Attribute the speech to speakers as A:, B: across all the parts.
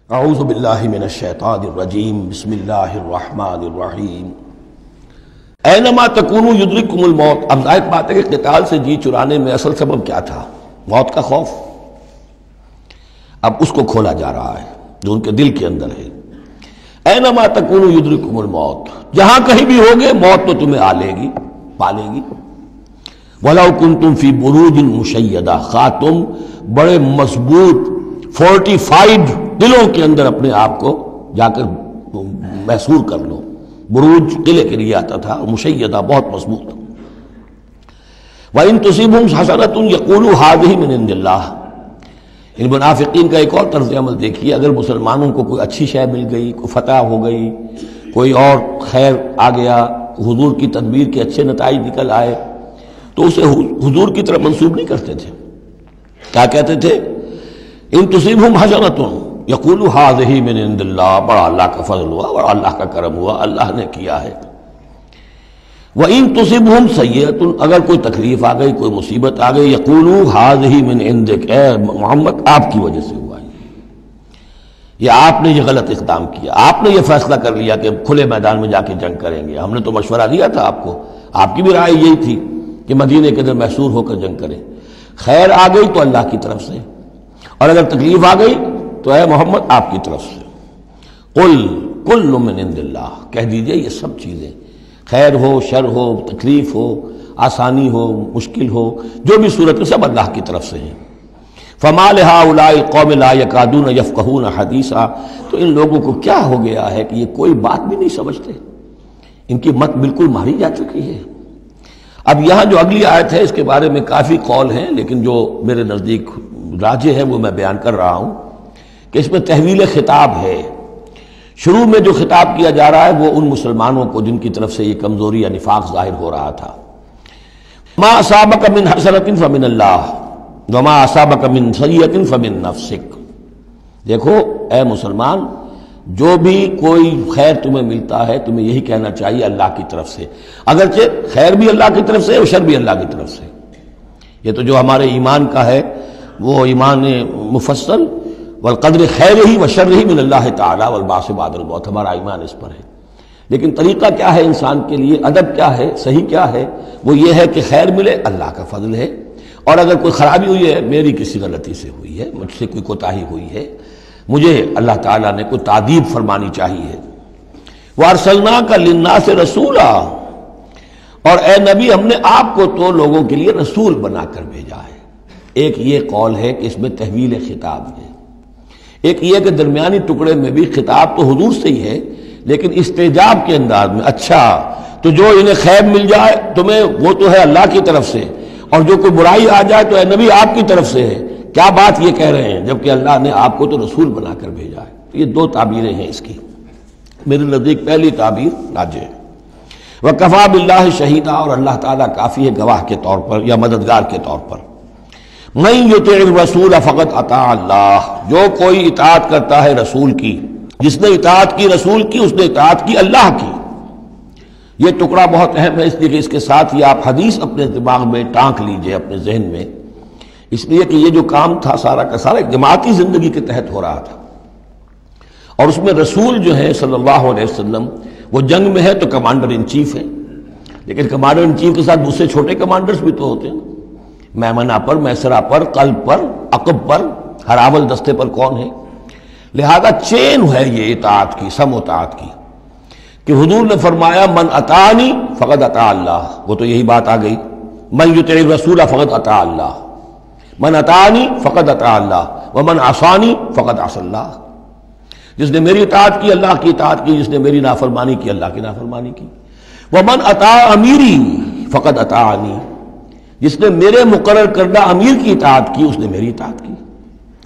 A: اعوذ باللہ من الشیطان الرجیم بسم اللہ الرحمن الرحیم اینما تکونوا یدرککم الموت۔ اب ظاہر بات ہے کہ قتال سے جی چرانے میں اصل سبب کیا تھا؟ موت کا خوف۔ اب اس کو کھولا جا رہا ہے جو ان کے دل کے اندر ہے۔ اینما تکونوا یدرککم الموت، جہاں کہیں بھی ہوگے موت تو تمہیں آ لے گی، پا لے گی۔ وَلَوْ كُنْتُمْ فِي بُرُوجٍ مُشَيَّدَةٍ، خواہ تم بڑے مضبوط فورٹیفائڈ قلعوں کے اندر اپنے آپ کو جا کر محصور کر لو۔ بروج قلعے کے لیے آتا تھا، مشیدہ بہت مضبوط۔ وَإِن تُصِبْهُمْ حَسَنَةٌ يَقُولُوا هَٰذِهِ مِنْ عِندِ اللَّهِ۔ ان منافقین کا ایک اور طرز عمل دیکھیے، اگر مسلمانوں کو کوئی اچھی شے مل گئی، کوئی فتح ہو گئی، کوئی اور خیر آ گیا، حضور کی تدبیر کے اچھے نتائج نکل آئے، تو اسے حضور کی طرف منسوب نہیں کرتے تھے۔ کیا کہتے تھے؟ ان تصیبہم حسنۃ یقولوا ھذہ من عند اللہ، بڑا اللہ کا فضل ہوا، بڑا اللہ کا کرم ہوا، اللہ نے کیا ہے۔ وان تصبہم سیئۃ، اگر کوئی تکلیف آ گئی، کوئی مصیبت آ گئی، یقولوا ھذہ من عندک، اے محمد آپ کی وجہ سے ہوا ہے، یہ آپ نے یہ غلط اقدام کیا، آپ نے یہ فیصلہ کر لیا کہ کھلے میدان میں جا کے جنگ کریں گے، ہم نے تو مشورہ دیا تھا آپ کو، آپ کی بھی رائے یہی تھی کہ مدینے کے اندر محصور ہو کر جنگ کریں۔ خیر آ گئی تو اللہ کی طرف سے، اور اگر تکلیف آ گئی تو اے محمد آپ کی طرف سے۔ قل کل من عند اللہ، کہہ دیجئے یہ سب چیزیں، خیر ہو، شر ہو، تکلیف ہو، آسانی ہو، مشکل ہو، جو بھی صورت میں سب اللہ کی طرف سے ہیں۔ فما لہؤلاء القوم لا یکادون یفقہون حدیثا، تو ان لوگوں کو کیا ہو گیا ہے کہ یہ کوئی بات بھی نہیں سمجھتے، ان کی مت بالکل ماری جا چکی ہے۔ اب یہاں جو اگلی آیت ہے اس کے بارے میں کافی قول ہیں، لیکن جو میرے نزدیک راجح ہے وہ میں بیان کر رہا ہوں کہ اس میں تحویل خطاب ہے۔ شروع میں جو خطاب کیا جا رہا ہے وہ ان مسلمانوں کو جن کی طرف سے یہ کمزوری یا نفاق ظاہر ہو رہا تھا۔ ما اصابک من حسنۃ فمن اللہ وما اصابک من سیئۃ فمن نفسک۔ دیکھو اے مسلمان، جو بھی کوئی خیر تمہیں ملتا ہے تمہیں یہی کہنا چاہیے اللہ کی طرف سے، اگرچہ خیر بھی اللہ کی طرف سے اور شر بھی اللہ کی طرف سے۔ یہ تو جو ہمارے ایمان کا ہے وہ ایمان مفصل، والقدر خیرہ وشرہ من اللہ تعالی والبعث بعد الموت، ہمارا ایمان اس پر ہے۔ لیکن طریقہ کیا ہے انسان کے لیے، ادب کیا ہے، صحیح کیا ہے؟ وہ یہ ہے کہ خیر ملے اللہ کا فضل ہے، اور اگر کوئی خرابی ہوئی ہے میری کسی غلطی سے ہوئی ہے، مجھ سے کوئی کوتاہی ہوئی ہے، مجھے اللہ تعالیٰ نے کوئی تعدیب فرمانی چاہیے۔ وَأَرْسَلْنَاكَ لِلنَّاسِ رَسُولًا، اور اے نبی ہم نے آپ کو تو لوگوں کے لیے رسول بنا کر بھیجا ہے۔ ایک یہ قول ہے کہ اس میں تحویل خطاب ہے، ایک یہ کہ درمیانی ٹکڑے میں بھی خطاب تو حضور سے ہی ہے لیکن استجاب کے انداز میں، اچھا تو جو انہیں خیر مل جائے تمہیں وہ تو ہے اللہ کی طرف سے، اور جو کوئی برائی آ جائے تو اے نبی آپ کی طرف سے ہے۔ کیا بات یہ کہہ رہے ہیں جبکہ اللہ نے آپ کو تو رسول بنا کر بھیجا ہے؟ تو یہ دو تعبیریں ہیں اس کی، میرے نزدیک پہلی تعبیر راجح ہے۔ وَكَفَىٰ بِاللَّهِ شَهِيدًا، اور اللہ تعالیٰ کافی ہے گواہ کے طور پر یا مددگار کے طور پر۔ مَن يُطِعِ الرَّسُولَ فَقَدْ أَطَاعَ اللَّهَ، جو کوئی اطاعت کرتا ہے رسول کی، جس نے اطاعت کی رسول کی اس نے اطاعت کی اللہ کی۔ یہ ٹکڑا بہت اہم ہے، اس لیے کہ اس کے ساتھ ہی آپ حدیث اپنے دماغ میں ٹانک لیجئے، اپنے ذہن میں، اس لیے کہ یہ جو کام تھا سارا کا سارا ایک جماعتی زندگی کے تحت ہو رہا تھا، اور اس میں رسول جو ہے صلی اللہ علیہ وسلم وہ جنگ میں ہے تو کمانڈر ان چیف ہے، لیکن کمانڈر ان چیف کے ساتھ دوسرے چھوٹے کمانڈرز بھی تو ہوتے ہیں، میمنہ پر، میسرہ پر، قلب پر، عقب پر، ہراول دستے پر کون ہے؟ لہذا چین ہے یہ اطاعت کی، سم اطاعت کی، کہ حضور نے فرمایا من اطاعنی فقد اطاع اللہ، وہ تو یہی بات آ گئی، من یطع الرسول فقد اطاع اللہ، من اطاعنی فقد اطاع اللہ ومن عصانی فقد عصى اللہ۔ جس نے میری اطاعت کی اللہ کی اطاعت کی، جس نے میری نافرمانی کی اللہ کی نافرمانی کی۔ ومن اطاع امیری فقد اطاعنی، جس نے میرے مقرر کردہ امیر کی اطاعت کی اس نے میری اطاعت کی۔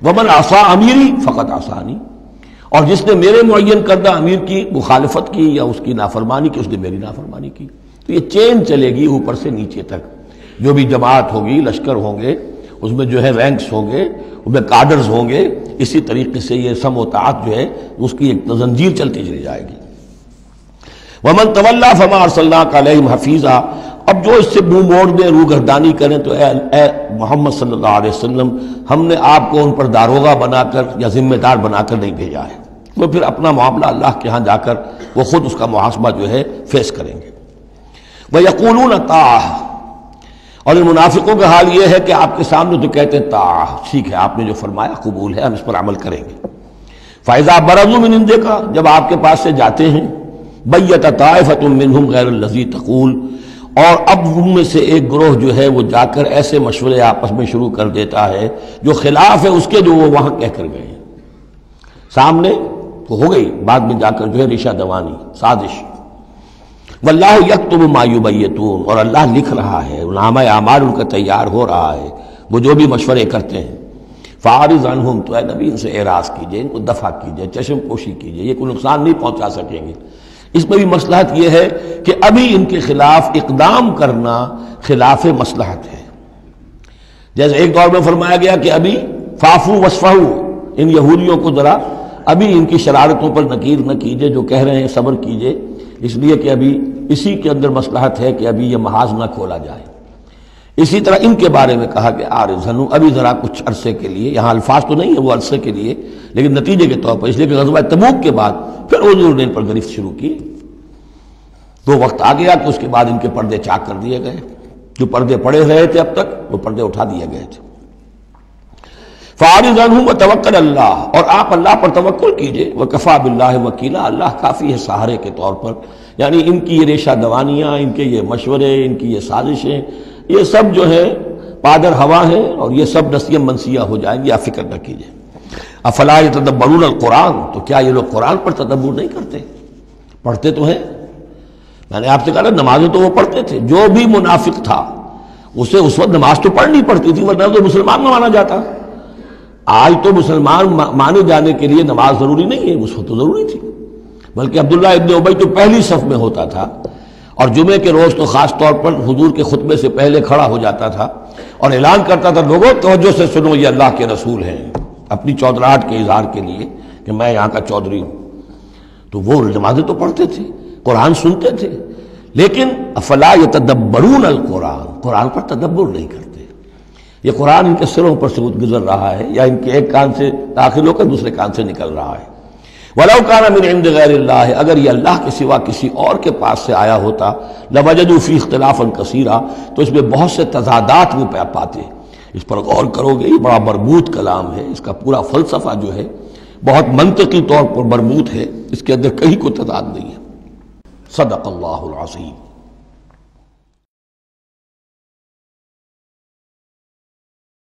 A: ومن عصى امیری فقد عصانی، اور جس نے میرے معین کردہ امیر کی مخالفت کی یا اس کی نافرمانی کی اس نے میری نافرمانی کی۔ تو یہ چین چلے گی اوپر سے نیچے تک، جو بھی جماعت ہوگی، لشکر ہوں گے، اس میں جو ہے رینکس ہوں گے، اس میں کارڈرز ہوں گے، اسی طریقے سے یہ سم و طاعت جو ہے اس کی ایک زنجیر چلتی چلی جائے گی۔ ومن تولی فما ارسلناک علیہم حفیظا، اب جو اس سے منہ موڑ دیں، روگردانی کریں، تو اے محمد صلی اللہ علیہ وسلم، ہم نے آپ کو ان پر داروغہ بنا کر یا ذمہ دار بنا کر نہیں بھیجا ہے، وہ پھر اپنا معاملہ اللہ کے ہاں جا کر وہ خود اس کا محاسبہ جو ہے فیس کریں گے۔ وَيَقُولُونَ طَاعَةٌ، اور ان منافقوں کا حال یہ ہے کہ آپ کے سامنے تو کہتے ہیں طاعہ، ٹھیک ہے آپ نے جو فرمایا قبول ہے، ہم اس پر عمل کریں گے۔ فَإِذَا بَرَزُوا مِنْ عِنْدِكَ، جب آپ کے پاس سے جاتے ہیں، بَيَّتَ طَائِفَةٌ مِّنْهُمْ غَيْرَ الَّذِي تَقُولُ، اور اب ان میں سے ایک گروہ جو ہے وہ جا کر ایسے مشورے آپس میں شروع کر دیتا ہے جو خلاف ہے اس کے جو وہ وہاں کہہ کر گئے ہیں۔ سامنے تو ہو گئی، بعد میں جا کر جو ہے ریشہ دوانی، سازش۔ واللہ یکتب ما یبیتون، اور اللہ لکھ رہا ہے، نامہ اعمال ان کا تیار ہو رہا ہے، وہ جو بھی مشورے کرتے ہیں۔ فاعرض عنہم، تو اے نبی ان سے اعراض کیجئے، ان کو دفع کیجئے، چشم پوشی کیجئے، یہ کوئی نقصان نہیں پہنچا سکیں گے۔ اس میں بھی مصلحت یہ ہے کہ ابھی ان کے خلاف اقدام کرنا خلاف مصلحت ہے۔ جیسے ایک دور میں فرمایا گیا کہ ابھی فاعفوا واصفحوا، ان یہودیوں کو ذرا ابھی ان کی شرارتوں پر نکیر نہ کیجئے، جو کہہ رہے ہیں صبر کیجئے، اس لیے کہ ابھی اسی کے اندر مصلحت ہے کہ ابھی یہ محاذ نہ کھولا جائے۔ اسی طرح ان کے بارے میں کہا کہ آرزنو، ابھی ذرا کچھ عرصے کے لیے، یہاں الفاظ تو نہیں ہے وہ عرصے کے لیے، لیکن نتیجے کے طور پر، اس لیے کہ غزوہ تبوک کے بعد پھر حضور نے ان پر گرفت شروع کی، تو وقت آ گیا کہ اس کے بعد ان کے پردے چاک کر دیے گئے، جو پردے پڑے رہے تھے اب تک وہ پردے اٹھا دیے گئے تھے۔ فَأَعْرِضْ عَنْهُمْ وَتَوَكَّلْ عَلَى اللَّهِ، اور آپ اللہ پر توکل کیجئے، وَكَفَىٰ بِاللَّهِ وَكِيلًا، اللہ کافی ہے سہارے کے طور پر۔ یعنی ان کی یہ ریشہ دوانیاں، ان کے یہ مشورے، ان کی یہ سازشیں، یہ سب جو ہے پادر ہوا ہیں، اور یہ سب نسیہ منسیہ ہو جائیں گی، آپ فکر نہ کیجئے۔ افلا یتدبرون القرآن، تو کیا یہ لوگ قرآن پر تدبر نہیں کرتے؟ پڑھتے تو ہیں، میں نے آپ سے کہا نا نمازیں تو وہ پڑھتے تھے، جو بھی منافق تھا اسے اس وقت نماز تو پڑھنی پڑتی تھی، ورنہ تو مسلمان نہ مانا جاتا۔ آج تو مسلمان مانے جانے کے لیے نماز ضروری نہیں ہے، اس وقت تو ضروری تھی، بلکہ عبداللہ ابن ابی تو پہلی صف میں ہوتا تھا، اور جمعے کے روز تو خاص طور پر حضور کے خطبے سے پہلے کھڑا ہو جاتا تھا اور اعلان کرتا تھا، لوگوں توجہ سے سنو، یہ اللہ کے رسول ہیں، اپنی چودراہٹ کے اظہار کے لیے کہ میں یہاں کا چودھری ہوں۔ تو وہ نمازیں تو پڑھتے تھے، قرآن سنتے تھے، لیکن افلا یتدبرون القرآن، قرآن پر تدبر نہیں کرتے۔ یہ قرآن ان کے سروں پر سے گزر رہا ہے، یا ان کے ایک کان سے داخل ہو کر دوسرے کان سے نکل رہا ہے۔ وَلَوْ كَانَ مِنْ عِنْدِ غَيْرِ اللَّهِ، اگر یہ اللہ کے سوا کسی اور کے پاس سے آیا ہوتا، لَوَجَدُوا فِيهِ اخْتِلَافًا كَثِيرًا، تو اس میں بہت سے تضادات وہ پاتے۔ اس پر غور کرو گے، یہ بڑا مربوط کلام ہے، اس کا پورا فلسفہ جو ہے بہت منطقی طور پر مربوط ہے، اس کے اندر کہیں کوئی تضاد نہیں ہے۔ صدق اللہ العظیم۔